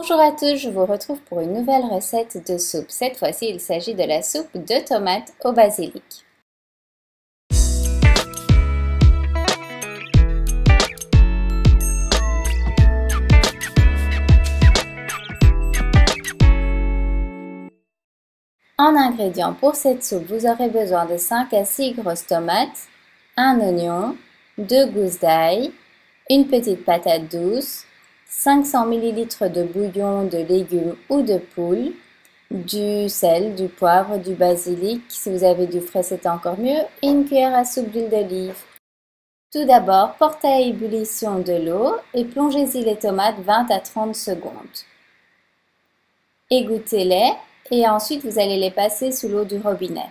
Bonjour à tous, je vous retrouve pour une nouvelle recette de soupe. Cette fois-ci, il s'agit de la soupe de tomates au basilic. En ingrédients pour cette soupe, vous aurez besoin de 5 à 6 grosses tomates, un oignon, 2 gousses d'ail, une petite patate douce, 500 ml de bouillon de légumes ou de poule, du sel, du poivre, du basilic, si vous avez du frais c'est encore mieux, et une cuillère à soupe d'huile d'olive. Tout d'abord, portez à ébullition de l'eau et plongez-y les tomates 20 à 30 secondes. Égouttez-les et ensuite vous allez les passer sous l'eau du robinet.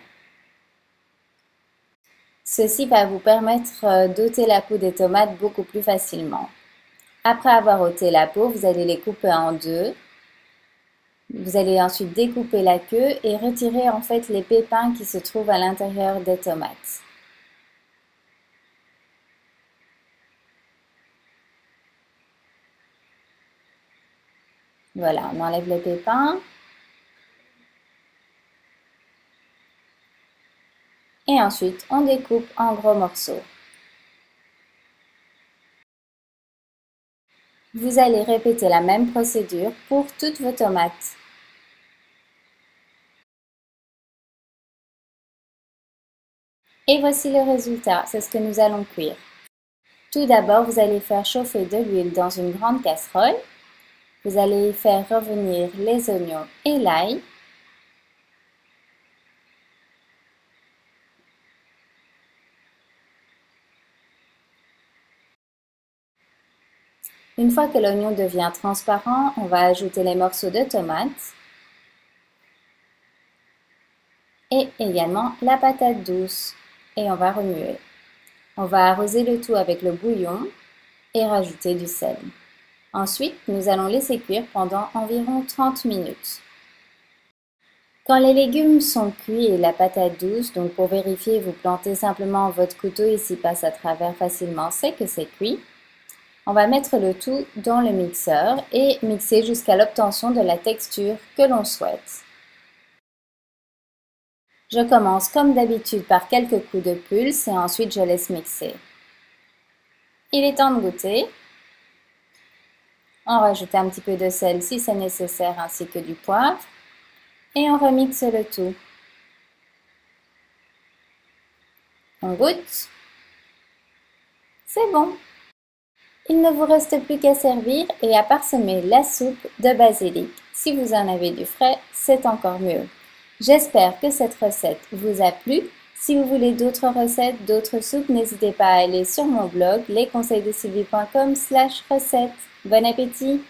Ceci va vous permettre d'ôter la peau des tomates beaucoup plus facilement. Après avoir ôté la peau, vous allez les couper en deux. Vous allez ensuite découper la queue et retirer en fait les pépins qui se trouvent à l'intérieur des tomates. Voilà, on enlève les pépins. Et ensuite, on découpe en gros morceaux. Vous allez répéter la même procédure pour toutes vos tomates. Et voici le résultat, c'est ce que nous allons cuire. Tout d'abord, vous allez faire chauffer de l'huile dans une grande casserole. Vous allez y faire revenir les oignons et l'ail. Une fois que l'oignon devient transparent, on va ajouter les morceaux de tomates et également la patate douce et on va remuer. On va arroser le tout avec le bouillon et rajouter du sel. Ensuite, nous allons laisser cuire pendant environ 30 minutes. Quand les légumes sont cuits et la patate douce, donc pour vérifier, vous plantez simplement votre couteau et s'il passe à travers facilement, c'est que c'est cuit. On va mettre le tout dans le mixeur et mixer jusqu'à l'obtention de la texture que l'on souhaite. Je commence comme d'habitude par quelques coups de pulse et ensuite je laisse mixer. Il est temps de goûter. On rajoute un petit peu de sel si c'est nécessaire ainsi que du poivre et on remixe le tout. On goûte. C'est bon. Il ne vous reste plus qu'à servir et à parsemer la soupe de basilic. Si vous en avez du frais, c'est encore mieux. J'espère que cette recette vous a plu. Si vous voulez d'autres recettes, d'autres soupes, n'hésitez pas à aller sur mon blog lesconseilsdesylvie.com/recettes. Bon appétit!